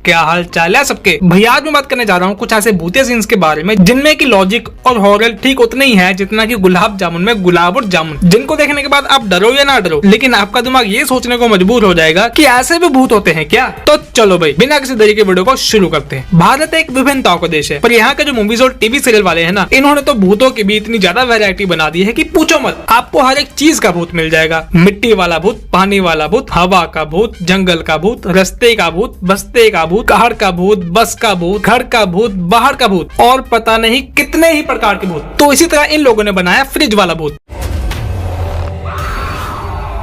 क्या हाल चाल है सबके। भैया आज मैं बात करने जा रहा हूँ कुछ ऐसे भूतिया सीन्स के बारे में जिनमें की लॉजिक और हॉरर ठीक उतना ही है जितना कि गुलाब जामुन में गुलाब और जामुन, जिनको देखने के बाद आप डरो या ना डरो लेकिन आपका दिमाग ये सोचने को मजबूर हो जाएगा कि ऐसे भी भूत होते हैं क्या। तो चलो भाई बिना किसी देरी के वीडियो को शुरू करते हैं। भारत एक विभिन्नताओं का देश है, पर यहाँ के जो मूवीज और टीवी सीरियल वाले हैं ना, इन्होंने तो भूतों की भी इतनी ज्यादा वैरायटी बना दी है कि पूछो मत। आपको हर एक चीज का भूत मिल जाएगा, मिट्टी वाला भूत, पानी वाला भूत, हवा का भूत, जंगल का भूत, रस्ते का भूत, बस्ते का भूत, कार का भूत, बस का भूत, घर का भूत, बाहर का भूत और पता नहीं कितने ही प्रकार के भूत। तो इसी तरह इन लोगों ने बनाया फ्रिज वाला भूत।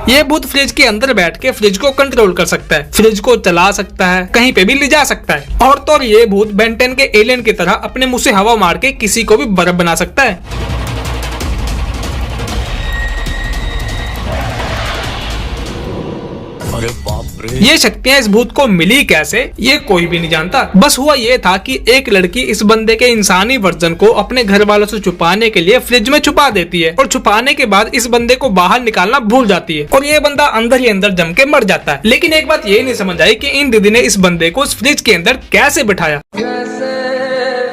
ये भूत फ्रिज के अंदर बैठ के फ्रिज को कंट्रोल कर सकता है, फ्रिज को चला सकता है, कहीं पे भी ले जा सकता है। और तो ये भूत बेन 10 के एलियन की तरह अपने मुंह से हवा मार के किसी को भी बर्फ बना सकता है। अरे बाप रे, ये शक्तियां इस भूत को मिली कैसे ये कोई भी नहीं जानता। बस हुआ ये था कि एक लड़की इस बंदे के इंसानी वर्जन को अपने घर वालों से छुपाने के लिए फ्रिज में छुपा देती है और छुपाने के बाद इस बंदे को बाहर निकालना भूल जाती है और ये बंदा अंदर ही अंदर जम के मर जाता है। लेकिन एक बात ये नहीं समझ आई कि इन दीदी ने इस बंदे को इस फ्रिज के अंदर कैसे बिठाया।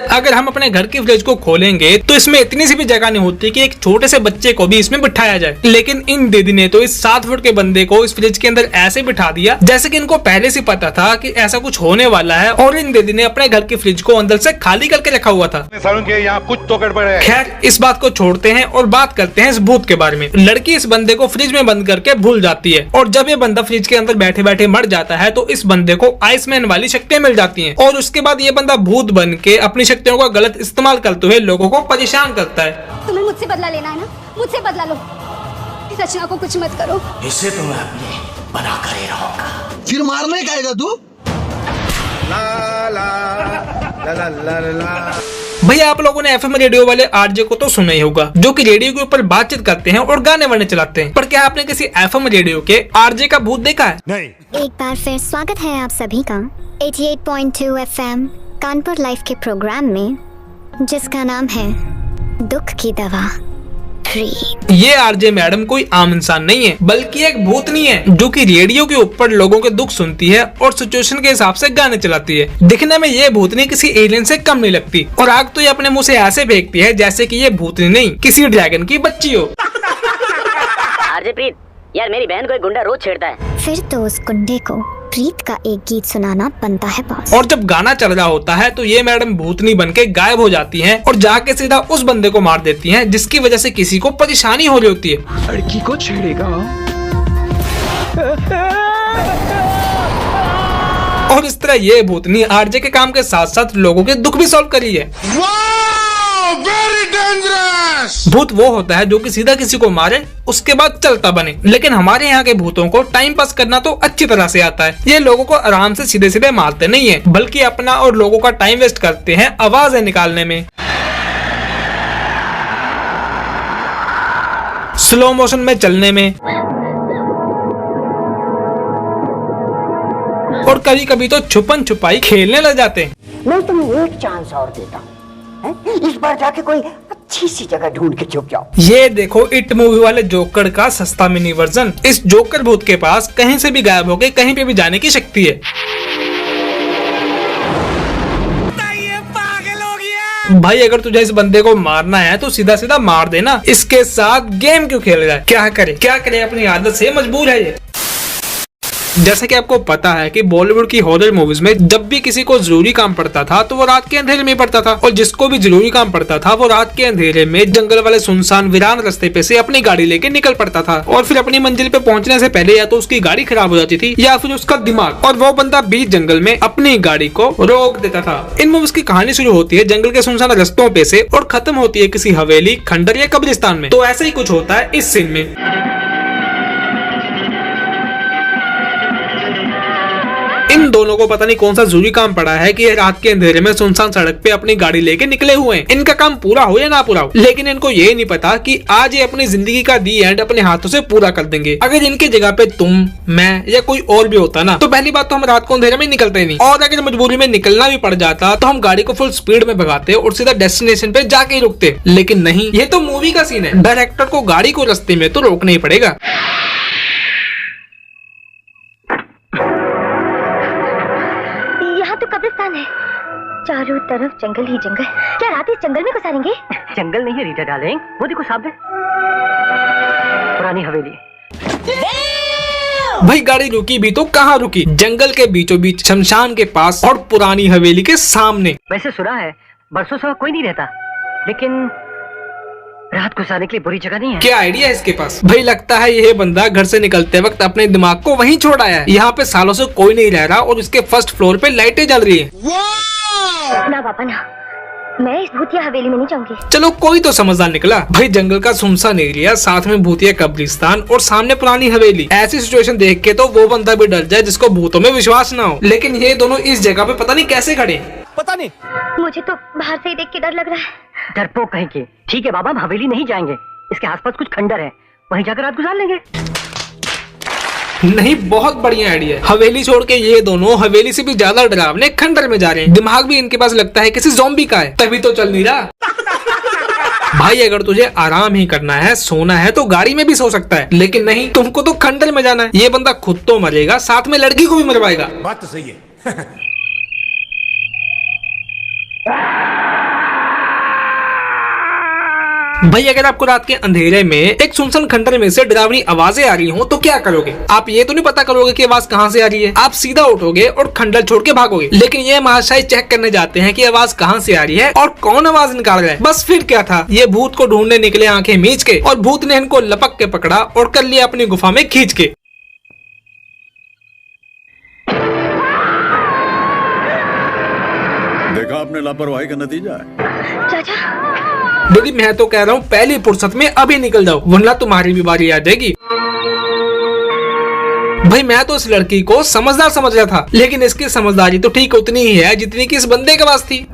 अगर हम अपने घर की फ्रिज को खोलेंगे तो इसमें इतनी सी भी जगह नहीं होती कि एक छोटे से बच्चे को भी इसमें बिठाया जाए, लेकिन इन दीदी ने तो इस 7 फुट के बंदे को इस फ्रिज के अंदर ऐसे बिठा दिया जैसे कि इनको पहले से पता था कि ऐसा कुछ होने वाला है और इन दीदी ने अपने घर की फ्रिज को अंदर से खाली करके रखा हुआ था। यहाँ कुछ तो गड़बड़ है। खैर इस बात को छोड़ते हैं और बात करते हैं इस भूत के बारे में। लड़की इस बंदे को फ्रिज में बंद करके भूल जाती है और जब ये बंदा फ्रिज के अंदर बैठे बैठे मर जाता है तो इस बंदे को आइसमैन वाली शक्तियां मिल जाती हैं और उसके बाद ये बंदा भूत बन के अपनी शक्तियों का गलत इस्तेमाल करते हुए लोगों को परेशान करता है। तुम्हें मुझसे बदला लेना है ना, मुझसे बदला लो। रचना को कुछ मत करो। इसे तो मैं अपने बना कर ही रहूंगा। फिर मारने का आएगा तू। ला ला ला ला ला ला। भैया आप लोगों ने एफएम रेडियो वाले आरजे को तो सुना ही होगा जो कि रेडियो के ऊपर बातचीत करते हैं और गाने वाने चलाते हैं, पर क्या आपने किसी एफएम रेडियो के आरजे का भूत देखा है? नहीं। एक बार फिर स्वागत है आप सभी का 88.2 एफएम कानपुर लाइव के प्रोग्राम में जिसका नाम है दुख की दवा 3। ये आरजे मैडम कोई आम इंसान नहीं है बल्कि एक भूतनी है जो कि रेडियो के ऊपर लोगों के दुख सुनती है और सिचुएशन के हिसाब से गाने चलाती है। दिखने में ये भूतनी किसी एलियन से कम नहीं लगती और आग तो ये अपने मुंह से ऐसे फेंकती है जैसे कि ये भूतनी नहीं किसी ड्रैगन की बच्ची हो। आरजे प्रीत, यार मेरी बहन को एक गुंडा रोज छेड़ता है। फिर तो उस गुंडे को प्रीत का एक गीत सुनाना बनता है बॉस। और जब गाना चल रहा होता है तो ये मैडम भूतनी बन के गायब हो जाती हैं और जाके सीधा उस बंदे को मार देती हैं जिसकी वजह से किसी को परेशानी हो रही होती है। लड़की को छेड़ेगा। और इस तरह ये भूतनी आरजे के काम के साथ साथ लोगों के दुख भी सॉल्व करी है। Very dangerous. भूत वो होता है जो कि सीधा किसी को मारे उसके बाद चलता बने, लेकिन हमारे यहाँ के भूतों को टाइम पास करना तो अच्छी तरह से आता है। ये लोगों को आराम से सीधे सीधे मारते नहीं है बल्कि अपना और लोगों का टाइम वेस्ट करते हैं आवाजें निकालने में, स्लो मोशन में चलने में और कभी कभी तो छुपन छुपाई खेलने लग जाते हैं। मैं तुम्हें एक चांस और देता हूँ, इस बार जाके कोई अच्छी सी जगह ढूंढ के छुप जाओ। ये देखो इट मूवी वाले जोकर का सस्ता मिनी वर्जन। इस जोकर भूत के पास कहीं से भी गायब होके कहीं पे भी जाने की शक्ति है। भाई अगर तुझे इस बंदे को मारना है तो सीधा सीधा मार देना, इसके साथ गेम क्यों खेल रहा है? क्या करे अपनी आदत से मजबूर है ये। जैसे कि आपको पता है कि बॉलीवुड की हॉरर मूवीज में जब भी किसी को जरूरी काम पड़ता था तो वो रात के अंधेरे में पड़ता था और जिसको भी जरूरी काम पड़ता था वो रात के अंधेरे में जंगल वाले सुनसान वीरान रास्ते पे से अपनी गाड़ी लेके निकल पड़ता था और फिर अपनी मंजिल पे पहुंचने से पहले या तो उसकी गाड़ी खराब हो जाती थी या फिर उसका दिमाग, और वो बंदा बीच जंगल में अपनी गाड़ी को रोक देता था। इन मूवीज की कहानी शुरू होती है जंगल के सुनसान रास्तों पे से और खत्म होती है किसी हवेली, खंडर या कब्रिस्तान में। तो ऐसा ही कुछ होता है इस सीन में। इन दोनों को पता नहीं कौन सा जरूरी काम पड़ा है कि ये रात के अंधेरे में सुनसान सड़क पे अपनी गाड़ी लेके निकले हुए हैं। इनका काम पूरा हो या ना पूरा हो, लेकिन इनको ये नहीं पता कि आज ये अपनी जिंदगी का दी एंड अपने हाथों से पूरा कर देंगे। अगर इनकी जगह पे तुम, मैं या कोई और भी होता ना तो पहली बात तो हम रात को अंधेरे में निकलते नहीं, और अगर मजबूरी में निकलना भी पड़ जाता तो हम गाड़ी को फुल स्पीड में भगाते और सीधा डेस्टिनेशन पे जाके ही रुकते। लेकिन नहीं, ये तो मूवी का सीन है, डायरेक्टर को गाड़ी को रास्ते में तो रोकना ही पड़ेगा। कब्रिस्तान है, चारों तरफ जंगल ही जंगल। क्या रात इस जंगल में गुजारेंगे? जंगल नहीं है रीटा डार्लिंग, वो देखो सामने पुरानी हवेली। भाई गाड़ी रुकी भी तो कहाँ रुकी, जंगल के बीचों बीच, शमशान के पास और पुरानी हवेली के सामने। वैसे सुना है बरसों से कोई नहीं रहता, लेकिन रात गुजारने के लिए बुरी जगह नहीं है। क्या आइडिया है इसके पास? भाई लगता है यह बंदा घर से निकलते वक्त अपने दिमाग को वहीं छोड़ आया है। यहाँ पे सालों से कोई नहीं रह रहा और इसके फर्स्ट फ्लोर पे लाइटें जल रही है। ना पापा ना, मैं इस भूतिया हवेली में नहीं जाऊंगी। चलो कोई तो समझदार निकला। भाई जंगल का सुनसान एरिया, साथ में भूतिया कब्रिस्तान और सामने पुरानी हवेली। ऐसी सिचुएशन देख के तो वो बंदा भी डर जाए जिसको भूतों में विश्वास ना हो। लेकिन ये दोनों इस जगह पे पता नहीं कैसे खड़े। पता नहीं। मुझे तो बाहर से ही देख के डर लग रहा है। डरपोक कहीं के। ठीक है बाबा, हम हवेली नहीं जाएंगे, इसके आसपास कुछ खंडर है, वहीं जाकर रात गुजार लेंगे। नहीं, बहुत बढ़िया आइडिया। हवेली छोड़ के ये दोनों हवेली से भी ज्यादा डरावने खंडर में जा रहे हैं। दिमाग भी इनके पास लगता है किसी ज़ॉम्बी का है, तभी तो चल नहीं रहा। भाई अगर तुझे आराम ही करना है, सोना है, तो गाड़ी में भी सो सकता है, लेकिन नहीं, तुमको तो खंडर में जाना है। ये बंदा खुद तो मरेगा, साथ में लड़की को भी मरवाएगा। बात तो सही है। भाई अगर आपको रात के अंधेरे में एक सुनसान खंडर में से डरावनी आवाजें आ रही हो तो क्या करोगे? आप ये तो नहीं पता करोगे कि आवाज कहाँ से आ रही है, आप सीधा उठोगे और खंडर छोड़ के भागोगे। लेकिन ये महाशय चेक करने जाते हैं कि आवाज कहाँ से आ रही है और कौन आवाज निकाल रहा है। बस फिर क्या था, ये भूत को ढूंढने निकले आंखें मीच के, और भूत ने इनको लपक के पकड़ा और कर लिया अपनी गुफा में खींच के। देखा आपने लापरवाही का नतीजा है। चाचा दीदी मैं तो कह रहा हूँ पहली फुर्सत में अभी निकल जाओ, वरना तुम्हारी भी बारी आ जाएगी। भाई मैं तो इस लड़की को समझदार समझ रहा था, लेकिन इसकी समझदारी तो ठीक उतनी ही है जितनी कि इस बंदे के पास थी।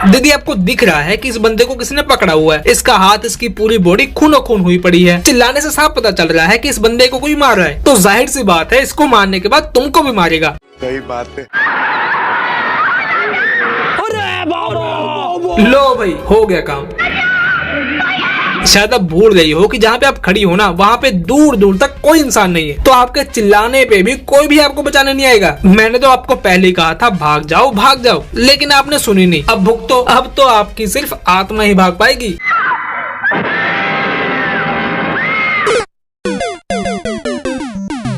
दीदी आपको दिख रहा है कि इस बंदे को किसी ने पकड़ा हुआ है। इसका हाथ, इसकी पूरी बॉडी खूनो खून हुई पड़ी है। चिल्लाने से साफ पता चल रहा है कि इस बंदे को कोई मार रहा है। तो जाहिर सी बात है, इसको मारने के बाद तुमको भी मारेगा। सही बात है। लो भाई हो गया काम। शायद आप भूल गई हो कि जहाँ पे आप खड़ी हो ना, वहाँ पे दूर दूर तक कोई इंसान नहीं है, तो आपके चिल्लाने पे भी कोई भी आपको बचाने नहीं आएगा। मैंने तो आपको पहले ही कहा था भाग जाओ, लेकिन आपने सुनी नहीं। अब भुगतो, अब तो आपकी सिर्फ आत्मा ही भाग पाएगी।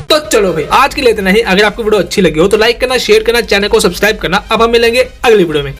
तो चलो भाई आज के लिए इतना ही। अगर आपको वीडियो अच्छी लगी हो तो लाइक करना, शेयर करना, चैनल को सब्सक्राइब करना। अब हम मिलेंगे अगली वीडियो में।